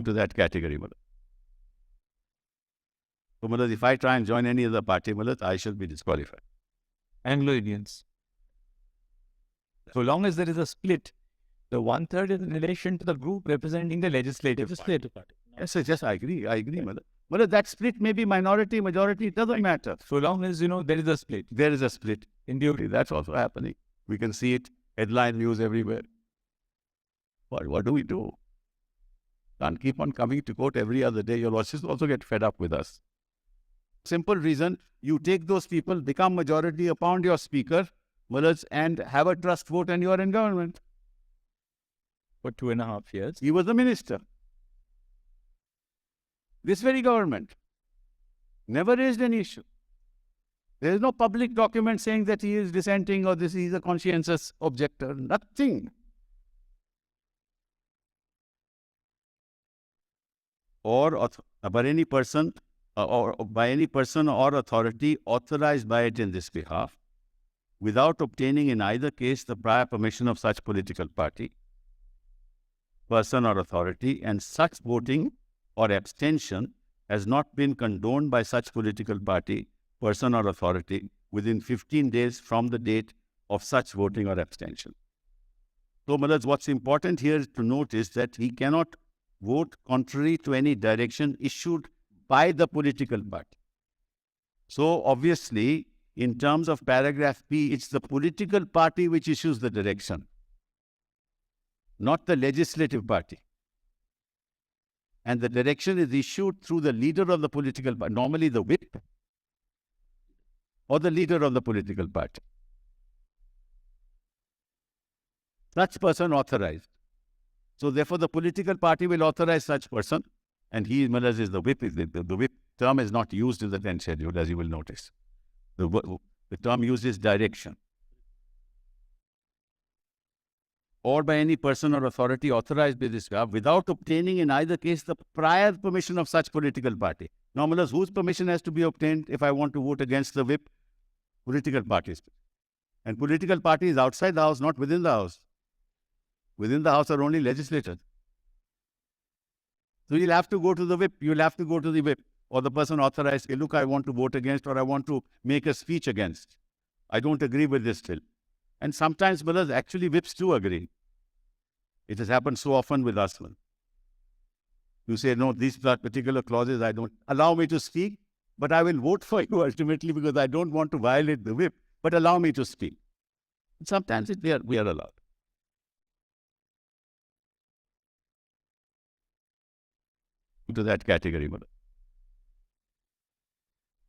into that category, Malad. So, Malad, if I try and join any other party, Malad, I shall be disqualified. Anglo-Indians. So long as there is a split, the one-third is in relation to the group representing the legislative party. Yes, yes, I agree, Malad. Malad, that split may be minority, majority, it doesn't matter. So long as, there is a split. There is a split. In duty, that's also happening. We can see it, headline news everywhere. What do we do? Can't keep on coming to court every other day. Your lordships also get fed up with us. Simple reason, you take those people, become majority, appoint your speaker, Malads, and have a trust vote and you are in government. For 2.5 years. He was the minister. This very government never raised any issue. There is no public document saying that he is dissenting or he is a conscientious objector. Nothing. Or by any person or authority authorized by it in this behalf, without obtaining in either case the prior permission of such political party, person or authority, and such voting or abstention has not been condoned by such political party, person or authority within 15 days from the date of such voting or abstention. So, Malads, what's important here to note is that he cannot vote contrary to any direction issued by the political party. So, obviously, in terms of paragraph P, it's the political party which issues the direction, not the legislative party. And the direction is issued through the leader of the political party, normally the whip or the leader of the political party. Such person authorized. So therefore the political party will authorize such person, and he, Maharaj, is the whip. The whip term is not used in the 10th schedule, as you will notice. The term used is direction. Or by any person or authority authorized by this law, without obtaining in either case the prior permission of such political party. Now, Maharaj, whose permission has to be obtained if I want to vote against the whip? Political parties. And political party is outside the house, not within the house. Within the house are only legislators. So you'll have to go to the whip. You'll have to go to the whip. Or the person authorized, hey, look, I want to vote against, or I want to make a speech against. I don't agree with this still. And sometimes, brothers, actually whips do agree. It has happened so often with us. You say, no, these particular clauses, I don't allow me to speak, but I will vote for you ultimately because I don't want to violate the whip, but allow me to speak. And sometimes we are allowed. To that category, Mullah.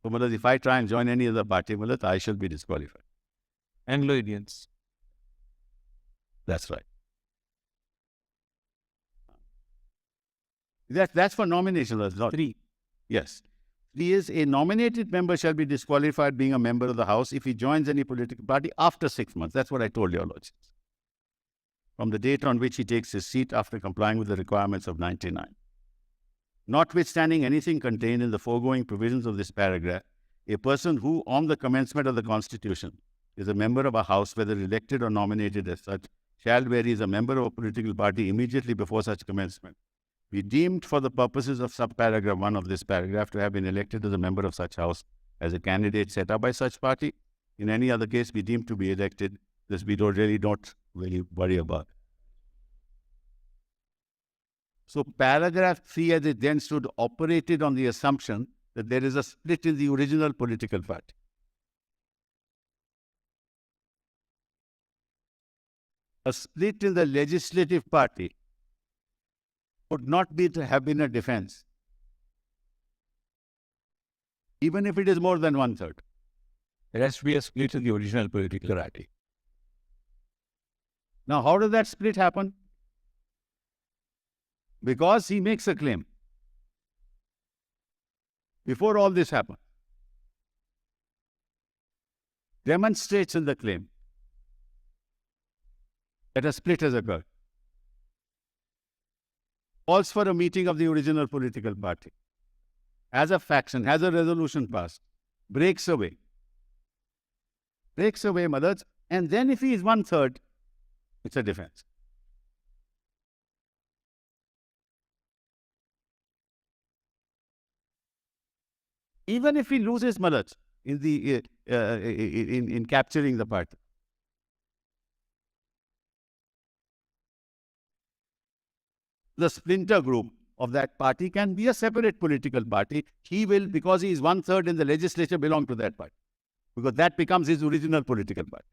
So, Mullah, if I try and join any other party, Mullah, I shall be disqualified. Anglo-Indians. That's right. That's for nomination. That's not 3. Yes. 3 is a nominated member shall be disqualified being a member of the House if he joins any political party after 6 months. That's what I told your lordships. From the date on which he takes his seat after complying with the requirements of 99. Notwithstanding anything contained in the foregoing provisions of this paragraph, a person who, on the commencement of the Constitution, is a member of a House, whether elected or nominated as such, shall, where he is a member of a political party immediately before such commencement, be deemed for the purposes of subparagraph 1 of this paragraph to have been elected as a member of such House as a candidate set up by such party. In any other case, be deemed to be elected. This we don't really worry about. So paragraph 3 as it then stood operated on the assumption that there is a split in the original political party. A split in the legislative party would not have been a defense, even if it is more than 1/3. There has to be a split in the original political party. Now, how does that split happen? Because he makes a claim. Before all this happened, demonstrates in the claim that a split has occurred. Calls for a meeting of the original political party. As a faction, has a resolution passed, breaks away. Breaks away, mothers, and then if he is 1/3, it's a defense. even if he loses Malaj in the in capturing the party. The splinter group of that party can be a separate political party. He will, because he is 1/3 in the legislature, belong to that party, because that becomes his original political party.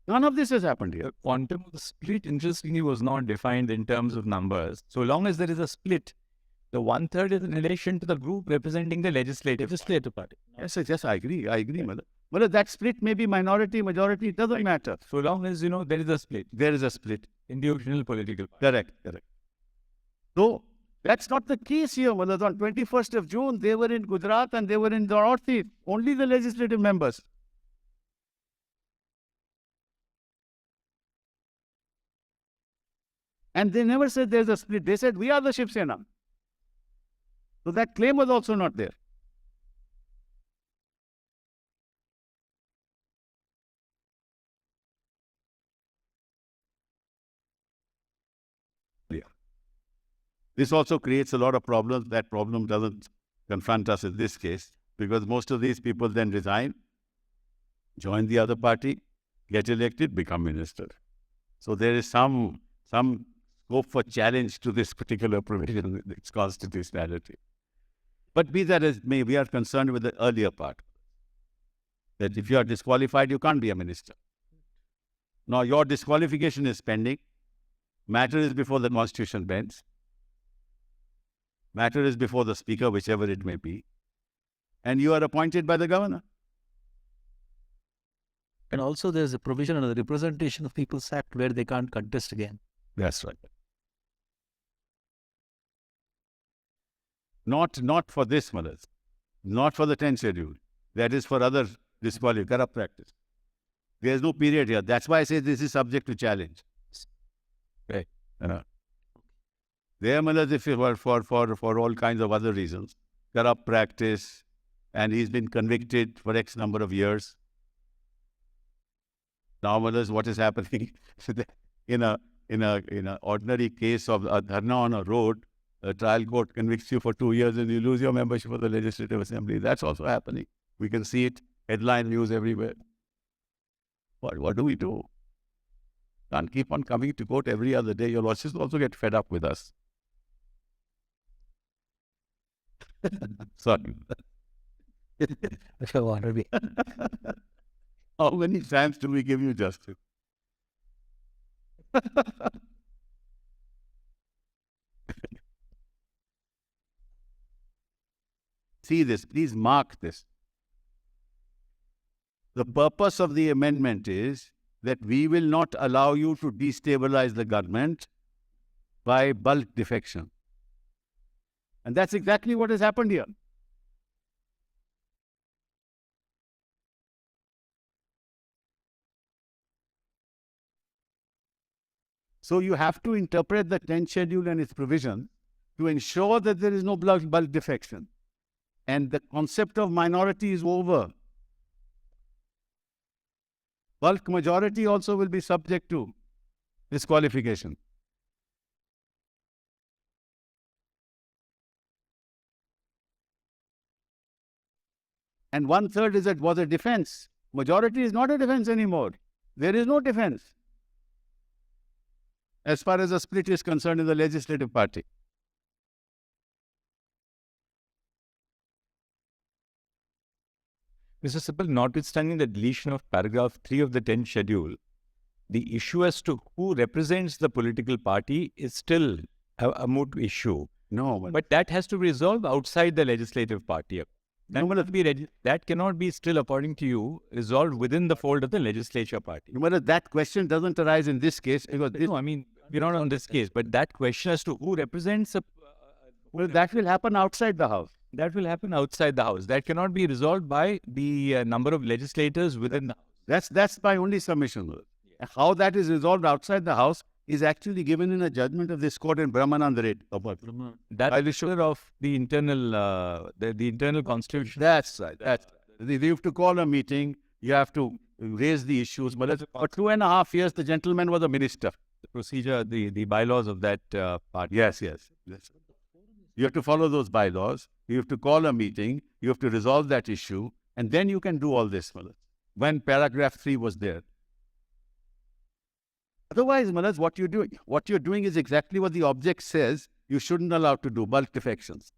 None of this has happened here. The quantum of the split, interestingly, was not defined in terms of numbers. So long as there is a split, the 1/3 is in relation to the group representing the legislative party. Yes, I agree. Mother. Well, that split may be minority, majority, it doesn't matter. So long as, there is a split. There is a split. In the original political party. Correct. So, that's not the case here, Mother. On 21st of June, they were in Gujarat and they were in the Northeast. Only the legislative members. And they never said there's a split. They said, we are the Shiv Sena. So that claim was also not there. This also creates a lot of problems. That problem doesn't confront us in this case, because most of these people then resign, join the other party, get elected, become minister. So there is some scope for challenge to this particular provision, its constitutionality. But be that as may, we are concerned with the earlier part, that if you are disqualified, you can't be a minister. Now your disqualification is pending. Matter is before the Constitution bench. Matter is before the Speaker, whichever it may be. And you are appointed by the governor. And also there's a provision under the Representation of People's Act where they can't contest again. That's right. Not for this, mothers. Not for the 10th schedule. That is for other corrupt practice. There is no period here. That's why I say this is subject to challenge. Right. There, mothers, if it were for all kinds of other reasons, corrupt practice, and he's been convicted for X number of years. Now, mothers, what is happening in a ordinary case of a dharna on a road, a trial court convicts you for 2 years and you lose your membership of the Legislative Assembly. That's also happening. We can see it, headline news everywhere. What do we do? Can't keep on coming to court every other day. Your lordships also get fed up with us. Sorry. How many times do we give you justice? See this, please mark this. The purpose of the amendment is that we will not allow you to destabilize the government by bulk defection. And that's exactly what has happened here. So you have to interpret the 10th schedule and its provision to ensure that there is no bulk defection. And the concept of minority is over. Bulk majority also will be subject to disqualification. And 1/3 was a defense. Majority is not a defense anymore. There is no defense as far as a split is concerned in the legislative party. Mr. Sibbal, notwithstanding the deletion of paragraph 3 of the 10th schedule, the issue as to who represents the political party is still a moot issue. No, but that has to be resolved outside the legislative party. That cannot be still, according to you, resolved within the fold of the legislature party. No, that question doesn't arise in this case. Because no, I mean, we're not on this case, but that question as to who represents well, that will happen outside the House. That will happen outside the House. That cannot be resolved by the number of legislators within the House. That's my only submission. Yeah. How that is resolved outside the House is actually given in a judgment of this court in Brahmanand Red. That is sure of the internal the internal constitution. That's right. You have to call a meeting. You have to raise the issues. But for 2.5 years, the gentleman was a minister. The procedure, the bylaws of that party. Yes. You have to follow those bylaws. You have to call a meeting. You have to resolve that issue. And then you can do all this, Malaj, when paragraph 3 was there. Otherwise, Malaj, what you're doing is exactly what the object says you shouldn't allow to do, bulk defections.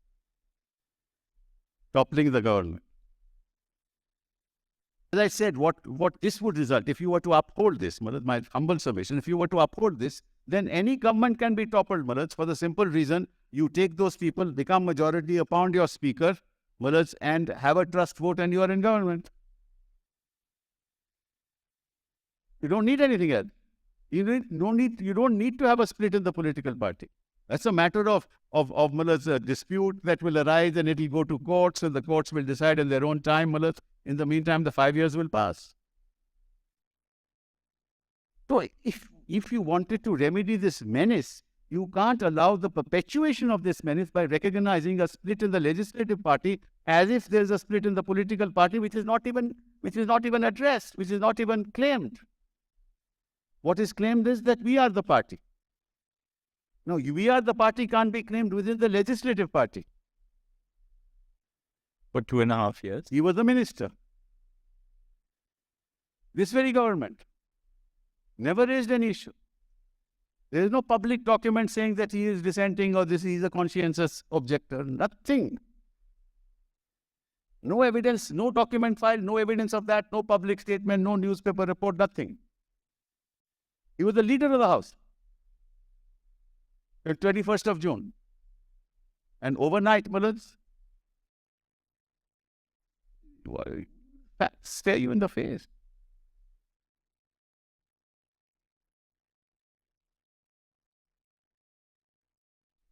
Toppling the government. As I said, what this would result, if you were to uphold this, Malaj, my humble submission, if you were to uphold this, then any government can be toppled, Malaj, for the simple reason you take those people, become majority, appoint your speaker, Malaj, and have a trust vote and you are in government. You don't need anything else. You don't need to have a split in the political party. That's a matter of Malaj, a dispute that will arise and it will go to courts and the courts will decide in their own time, Malaj. In the meantime, the 5 years will pass. So if you wanted to remedy this menace, you can't allow the perpetuation of this menace by recognizing a split in the legislative party as if there's a split in the political party which is not even addressed, which is not even claimed. What is claimed is that we are the party. No, we are the party can't be claimed within the legislative party. For 2.5 years. He was the minister. This very government never raised any issue. There is no public document saying that he is dissenting or he is a conscientious objector. Nothing. No evidence, no document filed, no evidence of that, no public statement, no newspaper report, nothing. He was the leader of the House. The 21st of June. And overnight, Malaj, stare you in the face.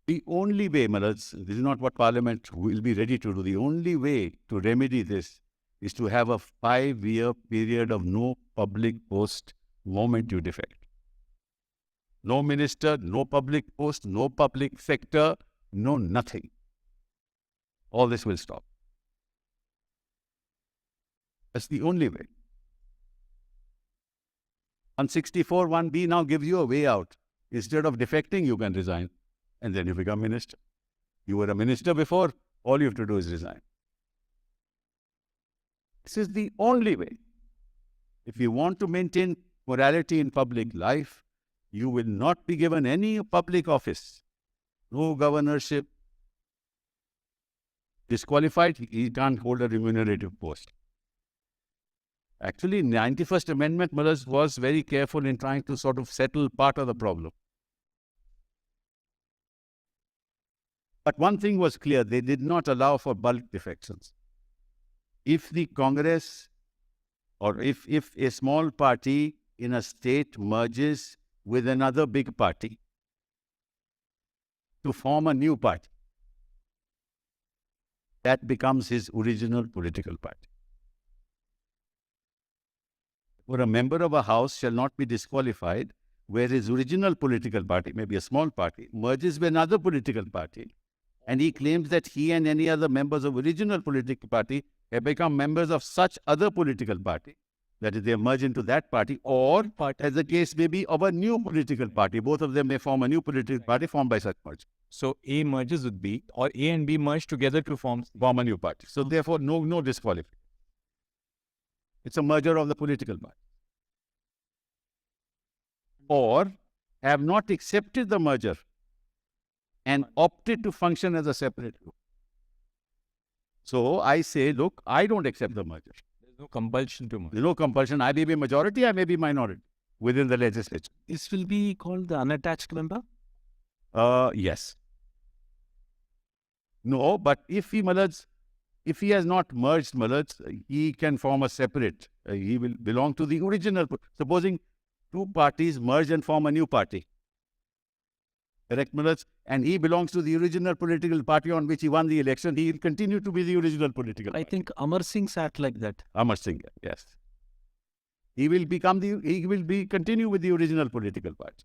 The only way, Malaj, this is not what Parliament will be ready to do. The only way to remedy this is to have a 5-year period of no public post moment you defect. No minister, no public post, no public sector, no nothing. All this will stop. That's the only way. 164 1B now gives you a way out. Instead of defecting, you can resign. And then you become minister. You were a minister before, all you have to do is resign. This is the only way. If you want to maintain morality in public life, you will not be given any public office. No governorship. Disqualified, he can't hold a remunerative post. Actually, 91st Amendment, Malaj, was very careful in trying to sort of settle part of the problem. But one thing was clear, they did not allow for bulk defections. If the Congress or if a small party in a state merges with another big party to form a new party, that becomes his original political party. For a member of a house shall not be disqualified where his original political party, maybe a small party, merges with another political party, and he claims that he and any other members of original political party have become members of such other political party, that is, they merge into that party, or, as the case may be, of a new political party. Both of them may form a new political party formed by such merge. So A merges with B, or A and B merge together to form a new party. So therefore, no disqualification. It's a merger of the political party. Or have not accepted the merger and opted to function as a separate group. So I say, look, I don't accept the merger. There's no compulsion to merge. There's no compulsion. I may be majority, I may be minority within the legislature. This will be called the unattached member? Yes. No, but if he has not merged, Malaj, he can form a separate. He will belong to the original. Supposing two parties merge and form a new party. Correct, Malaj? And he belongs to the original political party on which he won the election. He will continue to be the original political party. I think Amar Singh sat like that. Amar Singh, yes. He will continue with the original political party.